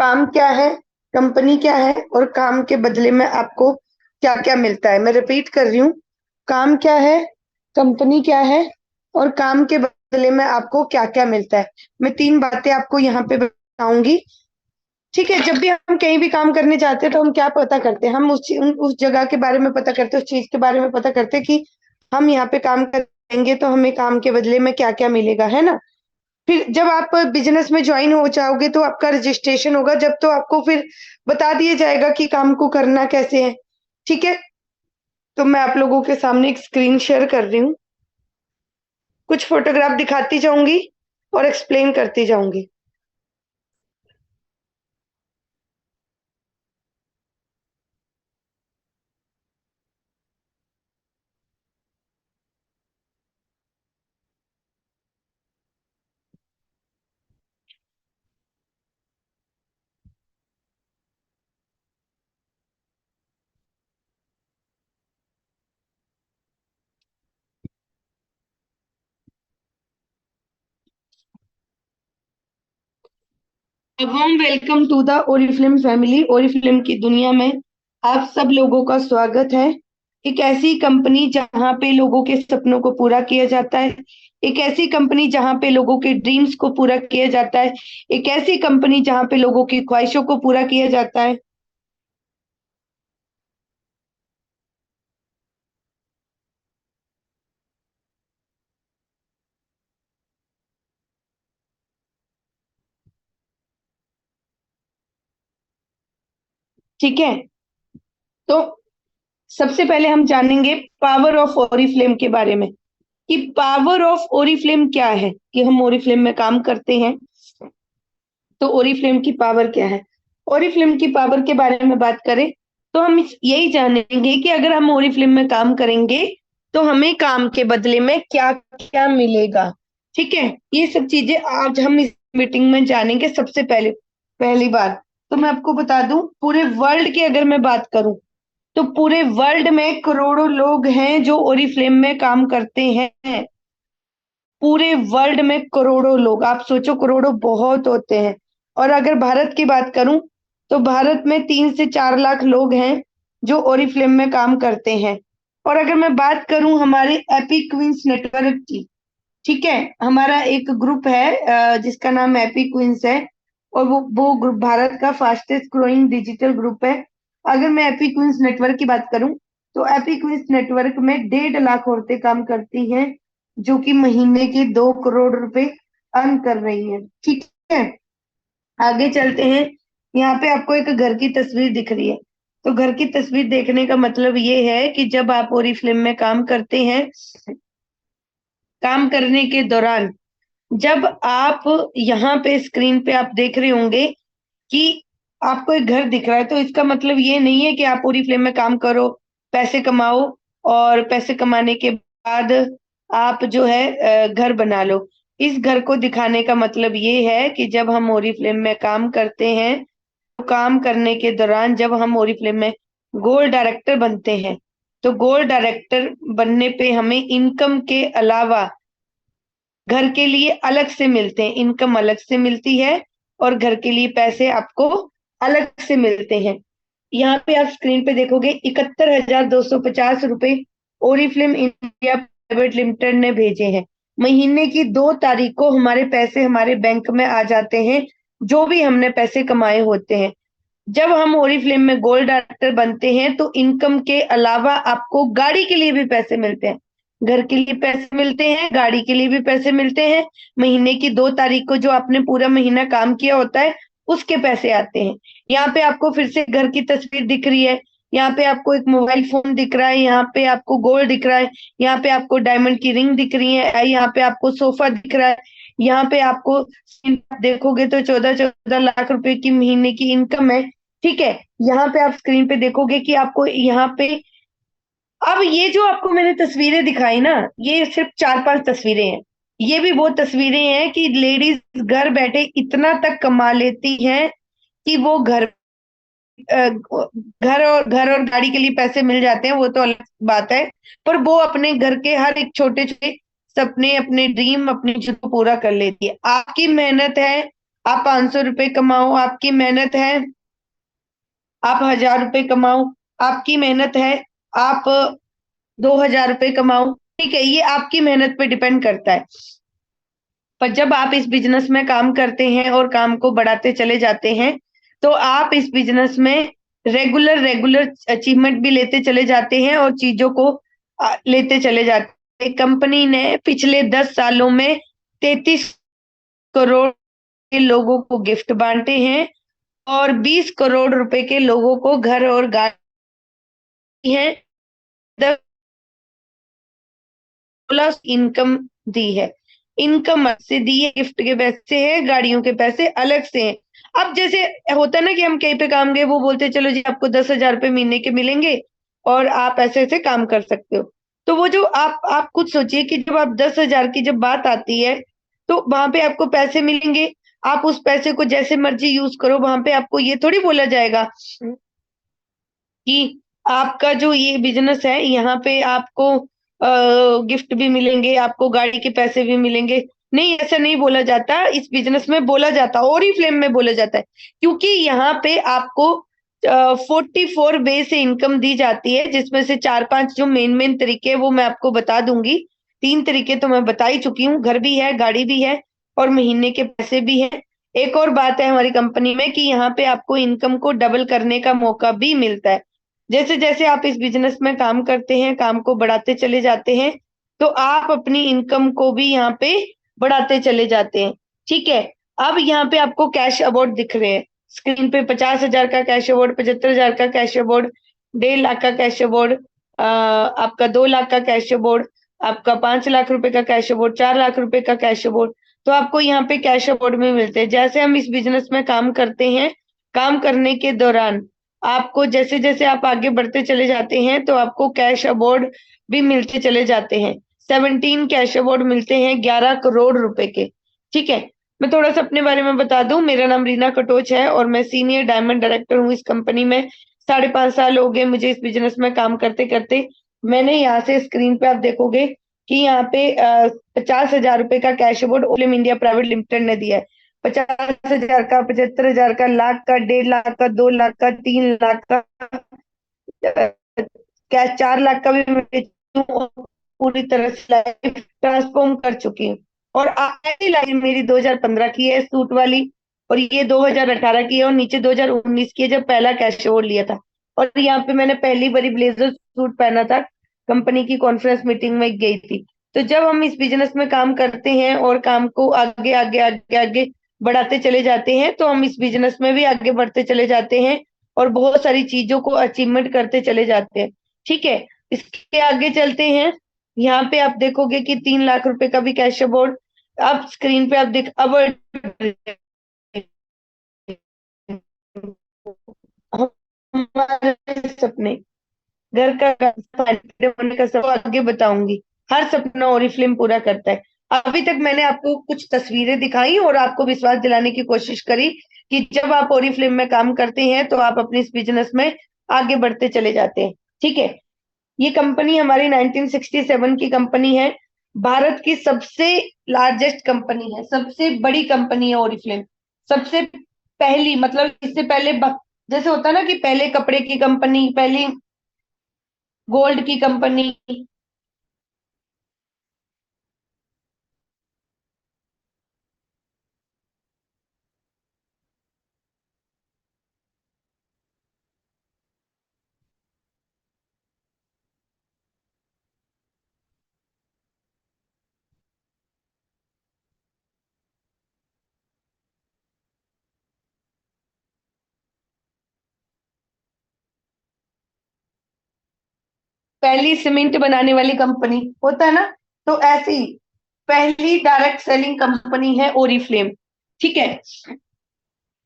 काम क्या है, कंपनी क्या है और काम के बदले में आपको क्या क्या मिलता है। मैं रिपीट कर रही हूँ, काम क्या है, कंपनी क्या है और काम के बदले में आपको क्या क्या मिलता है। मैं तीन बातें आपको यहाँ पे बताऊंगी। ठीक है, जब भी हम कहीं भी काम करने जाते हैं तो हम क्या पता करते हैं, हम उस जगह के बारे में पता करते हैं, उस चीज के बारे में पता करते हैं कि हम यहाँ पे काम करेंगे तो हमें काम के बदले में क्या क्या मिलेगा, है ना। फिर जब आप बिजनेस में ज्वाइन हो जाओगे तो आपका रजिस्ट्रेशन होगा, जब तो आपको फिर बता दिया जाएगा कि काम को करना कैसे है। ठीक है, तो मैं आप लोगों के सामने एक स्क्रीन शेयर कर रही हूँ, कुछ फोटोग्राफ दिखाती जाऊंगी और एक्सप्लेन करती जाऊंगी। Warm welcome to the Oriflame family. Oriflame की दुनिया में आप सब लोगों का स्वागत है। एक ऐसी कंपनी जहां पे लोगों के सपनों को पूरा किया जाता है, एक ऐसी कंपनी जहां पे लोगों के ड्रीम्स को पूरा किया जाता है, एक ऐसी कंपनी जहां पे लोगों की ख्वाहिशों को पूरा किया जाता है। ठीक है, तो सबसे पहले हम जानेंगे पावर ऑफ ओरिफ्लेम के बारे में, कि पावर ऑफ ओरिफ्लेम क्या है, कि हम ओरिफ्लेम में काम करते हैं तो ओरिफ्लेम की पावर क्या है। ओरिफ्लेम की पावर के बारे में बात करें तो हम यही जानेंगे कि अगर हम ओरिफ्लेम में काम करेंगे तो हमें काम के बदले में क्या क्या मिलेगा। ठीक है, ये सब चीजें आज हम इस मीटिंग में जानेंगे। सबसे पहले पहली बात तो मैं आपको बता दूं, पूरे वर्ल्ड की अगर मैं बात करूं तो पूरे वर्ल्ड में करोड़ों लोग हैं जो ओरिफ्लेम में काम करते हैं। पूरे वर्ल्ड में करोड़ों लोग, आप सोचो करोड़ों बहुत होते हैं। और अगर भारत की बात करूं तो भारत में 3 से 4 लाख लोग हैं जो ओरिफ्लेम में काम करते हैं। और अगर मैं बात करूं हमारे एपिक क्वींस नेटवर्क की, ठीक है, हमारा एक ग्रुप है जिसका नाम एपिक क्वींस है, और वो ग्रुप भारत का फास्टेस्ट ग्रोइंग डिजिटल ग्रुप है। अगर मैं एपिक क्वींस नेटवर्क की बात करूं तो एपिक क्वींस नेटवर्क में 1.5 लाख औरतें काम करती हैं जो कि महीने के 2 करोड़ रुपए अर्न कर रही हैं। ठीक है, आगे चलते हैं। यहाँ पे आपको एक घर की तस्वीर दिख रही है, तो घर की तस्वीर देखने का मतलब ये है कि जब आप ओरिफ्लेम में काम करते हैं, काम करने के दौरान जब आप यहाँ पे स्क्रीन पे आप देख रहे होंगे कि आपको एक घर दिख रहा है, तो इसका मतलब ये नहीं है कि आप ओरिफ्लेम में काम करो, पैसे कमाओ और पैसे कमाने के बाद आप जो है घर बना लो। इस घर को दिखाने का मतलब ये है कि जब हम ओरिफ्लेम में काम करते हैं, तो काम करने के दौरान जब हम ओरिफ्लेम में गोल्ड डायरेक्टर बनते हैं, तो गोल्ड डायरेक्टर बनने पे हमें इनकम के अलावा घर के लिए अलग से मिलते हैं, इनकम अलग से मिलती है और घर के लिए पैसे आपको अलग से मिलते हैं। यहाँ पे आप स्क्रीन पे देखोगे 71,250 रुपए ओरिफ्लेम इंडिया प्राइवेट लिमिटेड ने भेजे हैं। महीने की 2 तारीख को हमारे पैसे हमारे बैंक में आ जाते हैं, जो भी हमने पैसे कमाए होते हैं। जब हम ओरिफ्लेम में गोल्ड डायरेक्टर बनते हैं तो इनकम के अलावा आपको गाड़ी के लिए भी पैसे मिलते हैं, घर के लिए पैसे मिलते हैं, गाड़ी के लिए भी पैसे मिलते हैं। महीने की 2 तारीख को जो आपने पूरा महीना काम किया होता है उसके पैसे आते हैं। यहाँ पे आपको फिर से घर की तस्वीर दिख रही है, यहाँ पे आपको एक मोबाइल फोन दिख रहा है, यहाँ पे आपको गोल्ड दिख रहा है, यहाँ पे आपको डायमंड की रिंग दिख रही है, यहाँ पे आपको सोफा दिख रहा है, यहाँ पे आपको देखोगे तो 14-14 लाख रुपए की महीने की इनकम है। ठीक है, यहाँ पे आप स्क्रीन पे देखोगे कि आपको यहाँ पे, अब ये जो आपको मैंने तस्वीरें दिखाई ना, ये सिर्फ 4-5 तस्वीरें हैं। ये भी वो तस्वीरें हैं कि लेडीज घर बैठे इतना तक कमा लेती हैं कि वो घर और गाड़ी के लिए पैसे मिल जाते हैं, वो तो अलग बात है। पर वो अपने घर के हर एक छोटे छोटे सपने, अपने ड्रीम, अपनी चीज को पूरा कर लेती है। आपकी मेहनत है, आप 500 रुपए कमाओ, आपकी मेहनत है, आप 1000 रुपए कमाओ, आपकी मेहनत है, आप 2000 रुपए कमाओ, ठीक है, ये आपकी मेहनत पे डिपेंड करता है। पर जब आप इस बिजनेस में काम करते हैं और काम को बढ़ाते चले जाते हैं, तो आप इस बिजनेस में रेगुलर रेगुलर अचीवमेंट भी लेते चले जाते हैं और चीजों को लेते चले जाते हैं। कंपनी ने पिछले 10 सालों में 33 करोड़ के लोगों को गिफ्ट बांटे हैं और 20 करोड़ रुपए के लोगों को घर और गाड़ी है, प्लस इनकम दी है। इनकम से दी है, गिफ्ट के पैसे है, गाड़ियों के पैसे अलग से हैं। अब जैसे होता है ना कि हम कहीं पे काम गए, वो बोलते हैं चलो जी आपको 10,000 रुपए महीने के मिलेंगे और आप ऐसे ऐसे काम कर सकते हो। तो वो जो आप खुद सोचिए कि जब आप 10,000 की जब बात आती है, तो वहां पे आपको पैसे मिलेंगे, आप उस पैसे को जैसे मर्जी यूज करो। वहां पे आपको ये थोड़ी बोला जाएगा कि आपका जो ये बिजनेस है यहाँ पे आपको गिफ्ट भी मिलेंगे, आपको गाड़ी के पैसे भी मिलेंगे। नहीं, ऐसा नहीं बोला जाता। इस बिजनेस में बोला जाता, ओरिफ्लेम में बोला जाता है, क्योंकि यहाँ पे आपको 44 वे से इनकम दी जाती है, जिसमें से 4-5 जो मेन मेन तरीके हैं वो मैं आपको बता दूंगी। 3 तरीके तो मैं बता ही चुकी हूँ, घर भी है, गाड़ी भी है और महीने के पैसे भी है। एक और बात है हमारी कंपनी में कि यहाँ पे आपको इनकम को डबल करने का मौका भी मिलता है। जैसे जैसे आप इस बिजनेस में काम करते हैं, काम को बढ़ाते चले जाते हैं, तो आप अपनी इनकम को भी यहाँ पे बढ़ाते चले जाते हैं। ठीक है, अब यहाँ पे आपको कैश अवार्ड दिख रहे हैं स्क्रीन पे। 50,000 का कैश अवार्ड, 75,000 का कैश अवार्ड, 1.5 लाख का कैश अवार्ड, आपका 2 लाख का कैश अवार्ड, आपका 5 लाख रुपए का कैश अवार्ड, 4 लाख रुपए का कैश अवार्ड। तो आपको यहाँ पे कैश अवार्ड में मिलते हैं। जैसे हम इस बिजनेस में काम करते हैं, काम करने के दौरान आपको जैसे जैसे आप आगे बढ़ते चले जाते हैं, तो आपको कैश अवार्ड भी मिलते चले जाते हैं। 17 कैश अवार्ड मिलते हैं 11 करोड़ रुपए के। ठीक है, मैं थोड़ा सा अपने बारे में बता दूं। मेरा नाम रीना कटोच है और मैं सीनियर डायमंड डायरेक्टर हूँ इस कंपनी में। 5.5 साल हो गए मुझे इस बिजनेस में काम करते करते। मैंने यहाँ से स्क्रीन पे आप देखोगे कि यहाँ पे 50,000 रुपए का cash award Olim India private limited ने दिया है। 50,000 का, 75,000 का, लाख का, 1.5 लाख का, 2 लाख का, 3 लाख का, क्या 4 लाख का भी मैं बेची हूँ और पूरी तरह से लाइफ ट्रांसफॉर्म कर चुकी हूँ। और ऐसी लाइफ मेरी 2015 की है सूट वाली, और ये 2018 की है, और नीचे 2019 की है जब पहला कैश अवार्ड लिया था। और यहाँ पे मैंने पहली बारी ब्लेजर सूट पहना था, कंपनी की कॉन्फ्रेंस मीटिंग में गई थी। तो जब हम इस बिजनेस में काम करते हैं और काम को आगे आगे आगे आगे बढ़ाते चले जाते हैं, तो हम इस बिजनेस में भी आगे बढ़ते चले जाते हैं और बहुत सारी चीजों को अचीवमेंट करते चले जाते हैं। ठीक है, इसके आगे चलते हैं। यहाँ पे आप देखोगे कि 3 लाख रुपए का भी कैश अवार्ड, अब स्क्रीन पे आप देख अवार्ड, हमारे सपने, घर का होने का सब आगे बताऊंगी। हर सपना ओरिफ्लेम पूरा करता है। अभी तक मैंने आपको कुछ तस्वीरें दिखाई और आपको विश्वास दिलाने की कोशिश करी कि जब आप ओरिफ्लेम में काम करते हैं तो आप अपने इस बिजनेस में आगे बढ़ते चले जाते हैं। ठीक है, ये कंपनी हमारी 1967 की कंपनी है। भारत की सबसे लार्जेस्ट कंपनी है, सबसे बड़ी कंपनी है ओरिफ्लेम। सबसे पहली, मतलब इससे पहले जैसे होता है ना कि पहले कपड़े की कंपनी, पहली गोल्ड की कंपनी, पहली सीमेंट बनाने वाली कंपनी, होता है ना, तो ऐसी पहली डायरेक्ट सेलिंग कंपनी है ओरिफ्लेम। ठीक है,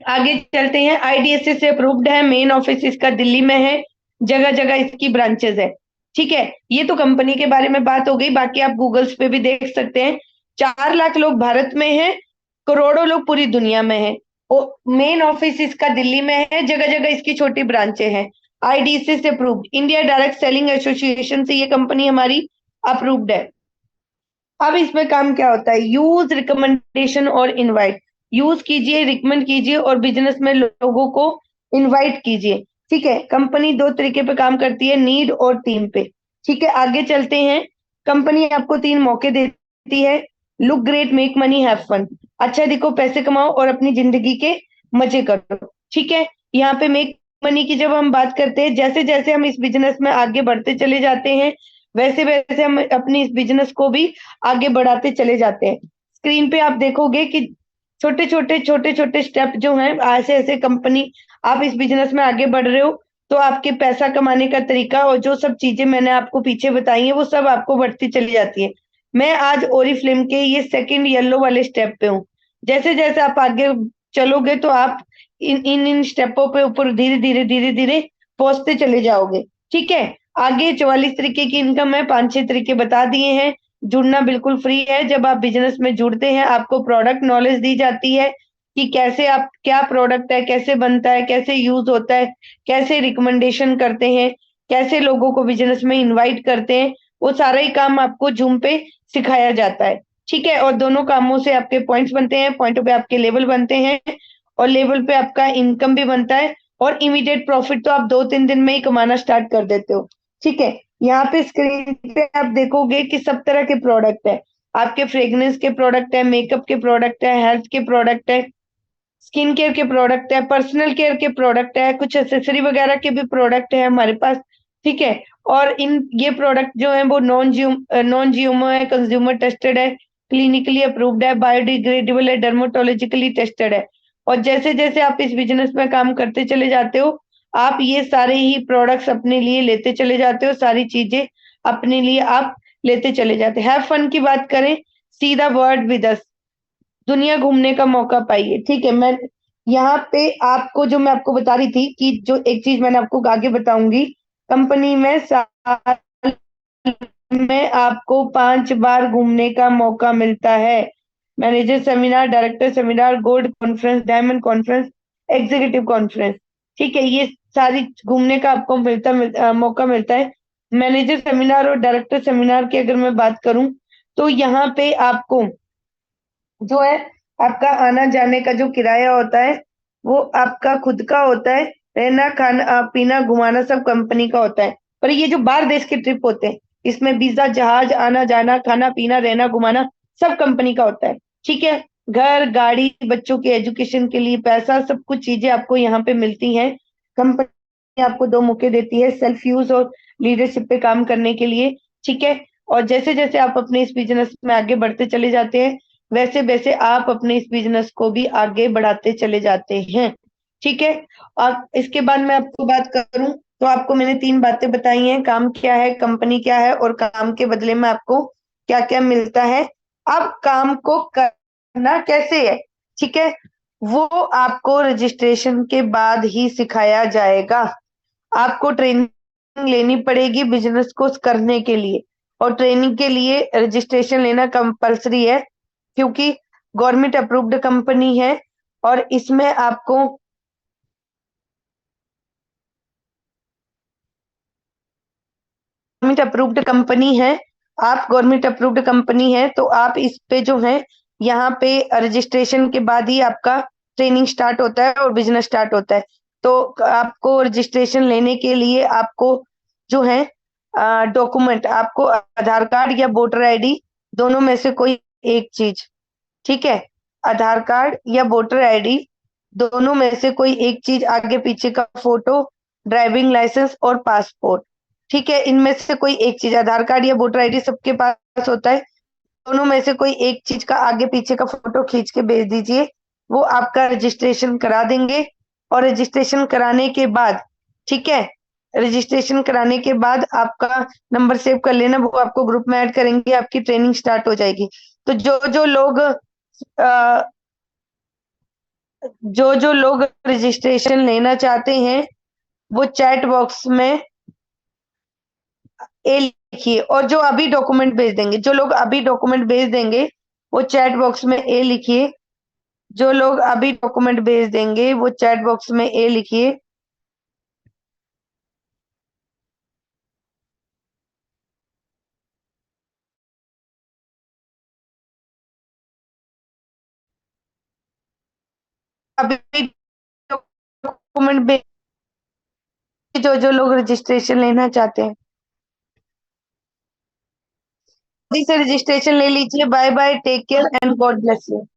आगे चलते हैं। आईडीएसए से अप्रूव्ड है, मेन ऑफिस इसका दिल्ली में है, जगह जगह इसकी ब्रांचेस है। ठीक है, ये तो कंपनी के बारे में बात हो गई। बाकी आप गूगल्स पे भी देख सकते हैं, 4 लाख लोग भारत में हैं, करोड़ों लोग पूरी दुनिया में हैं। मेन ऑफिस इसका दिल्ली में है, जगह जगह इसकी छोटी ब्रांचें हैं। आईडीएसए से approved, India direct selling association से ये कंपनी हमारी अप्रूव्ड है। अब इसमें काम क्या होता है, यूज, रिकमेंडेशन और इनवाइट। यूज कीजिए, रिकमेंड कीजिए और बिजनेस में लोगों को इनवाइट कीजिए। ठीक है, कंपनी दो तरीके पे काम करती है, नीड और टीम पे। ठीक है, आगे चलते हैं। कंपनी आपको 3 मौके देती है। Look great, make money, have fun. अच्छा दिखो, पैसे कमाओ और अपनी जिंदगी के मजे करो। ठीक है, यहाँ पे मेक मनी की जब हम बात करते हैं, जैसे जैसे हम इस बिजनेस में आगे बढ़ते चले जाते हैं, वैसे वैसे हम अपनी इस बिजनेस को भी आगे बढ़ाते चले जाते हैं। स्क्रीन पे आप देखोगे कि छोटे छोटे स्टेप जो हैं, ऐसे ऐसे कंपनी, आप इस बिजनेस में आगे बढ़ रहे हो तो आपके पैसा कमाने का तरीका और जो सब चीजें मैंने आपको पीछे बताई हैं वो सब आपको बढ़ती चली जाती है। मैं आज ओरिफ्लेम के ये सेकंड येलो वाले स्टेप पे हूँ। जैसे जैसे आप आगे चलोगे तो आप इन स्टेपों पे ऊपर धीरे धीरे धीरे धीरे पहुंचते चले जाओगे। ठीक है, आगे 44 तरीके की इनकम है, 5-6 तरीके बता दिए हैं। जुड़ना बिल्कुल फ्री है। जब आप बिजनेस में जुड़ते हैं आपको प्रोडक्ट नॉलेज दी जाती है कि कैसे आप, क्या प्रोडक्ट है, कैसे बनता है, कैसे यूज होता है, कैसे रिकमेंडेशन करते हैं, कैसे लोगों को बिजनेस में इनवाइट करते हैं, वो सारा ही काम आपको जूम पे सिखाया जाता है। ठीक है, और दोनों कामों से आपके पॉइंट्स बनते हैं, पॉइंटों पे आपके लेवल बनते हैं और लेवल पे आपका इनकम भी बनता है और इमीडिएट प्रॉफिट तो आप 2-3 दिन में ही कमाना स्टार्ट कर देते हो। ठीक है, यहाँ पे स्क्रीन पे आप देखोगे कि सब तरह के प्रोडक्ट है। आपके फ्रेग्रेंस के प्रोडक्ट है, मेकअप के प्रोडक्ट है, हेल्थ के प्रोडक्ट है, स्किन केयर के प्रोडक्ट है, पर्सनल केयर के प्रोडक्ट है, कुछ एक्सेसरी वगैरह के भी प्रोडक्ट है हमारे पास। ठीक है, और इन ये प्रोडक्ट जो है वो नॉन जीएमओ है, कंज्यूमर टेस्टेड है, क्लिनिकली अप्रूव्ड है, बायोडिग्रेडेबल है, डर्मोटोलॉजिकली टेस्टेड है। और जैसे जैसे आप इस बिजनेस में काम करते चले जाते हो आप ये सारे ही प्रोडक्ट्स अपने लिए लेते चले जाते हो, सारी चीजें अपने लिए आप लेते चले जाते हैं। हैव फन की बात करें, see the world with us, दुनिया घूमने का मौका पाइए। ठीक है, मैं यहाँ पे आपको जो मैं आपको बता रही थी कि जो एक चीज मैंने आपको आगे बताऊंगी, कंपनी में साल में आपको 5 बार घूमने का मौका मिलता है। Manager seminar, director seminar, gold conference, diamond conference, executive conference. ठीक है, ये सारी घूमने का आपको मौका मिलता है। मैनेजर सेमिनार और डायरेक्टर सेमिनार की अगर मैं बात करूं तो यहाँ पे आपको जो है आपका आना जाने का जो किराया होता है वो आपका खुद का होता है। रहना, खाना, पीना, घुमाना सब कंपनी का होता है। पर ये जो बाहर देश के ट्रिप होते हैं इसमें वीजा, जहाज, आना जाना, खाना पीना, रहना, घुमाना सब कंपनी का होता है। ठीक है, घर, गाड़ी, बच्चों के एजुकेशन के लिए पैसा, सब कुछ चीजें आपको यहाँ पे मिलती हैं। कंपनी आपको 2 मौके देती है, सेल्फ यूज और लीडरशिप पे काम करने के लिए। ठीक है, और जैसे जैसे आप अपने इस बिजनेस में आगे बढ़ते चले जाते हैं वैसे वैसे आप अपने इस बिजनेस को भी आगे बढ़ाते चले जाते हैं। ठीक है, और इसके बाद मैं आपको बात करूं तो आपको मैंने 3 बातें बताई हैं, काम क्या है, कंपनी क्या है और काम के बदले में आपको क्या क्या मिलता है। अब काम को करना कैसे है, ठीक है, वो आपको रजिस्ट्रेशन के बाद ही सिखाया जाएगा। आपको ट्रेनिंग लेनी पड़ेगी बिजनेस को करने के लिए और ट्रेनिंग के लिए रजिस्ट्रेशन लेना कंपलसरी है क्योंकि गवर्नमेंट अप्रूव्ड कंपनी है और इसमें आपको गवर्नमेंट अप्रूव्ड कंपनी है, आप गवर्नमेंट अप्रूव्ड कंपनी है तो आप इस पे जो है यहाँ पे रजिस्ट्रेशन के बाद ही आपका ट्रेनिंग स्टार्ट होता है और बिजनेस स्टार्ट होता है। तो आपको रजिस्ट्रेशन लेने के लिए आपको जो है डॉक्यूमेंट, आपको आधार कार्ड या वोटर आईडी दोनों में से कोई एक चीज, ठीक है, आधार कार्ड या वोटर आईडी दोनों में से कोई एक चीज, आगे पीछे का फोटो, ड्राइविंग लाइसेंस और पासपोर्ट। ठीक है, इनमें से कोई एक चीज, आधार कार्ड या वोटर आईडी सबके पास होता है, दोनों में से कोई एक चीज का आगे पीछे का फोटो खींच के भेज दीजिए, वो आपका रजिस्ट्रेशन करा देंगे। और रजिस्ट्रेशन कराने के बाद, ठीक है, रजिस्ट्रेशन कराने के बाद आपका नंबर सेव कर लेना, वो आपको ग्रुप में ऐड करेंगे, आपकी ट्रेनिंग स्टार्ट हो जाएगी। तो जो लोग रजिस्ट्रेशन लेना चाहते हैं वो चैट बॉक्स में ए लिखिए, और जो अभी डॉक्यूमेंट भेज देंगे, जो लोग अभी डॉक्यूमेंट भेज देंगे वो चैट बॉक्स में ए लिखिए। जो लोग अभी डॉक्यूमेंट भेज देंगे वो चैट बॉक्स में ए लिखिए। अभी डॉक्यूमेंट जो जो लोग रजिस्ट्रेशन लेना चाहते हैं, जल्दी से रजिस्ट्रेशन ले लीजिए। Bye bye, take care and God bless you.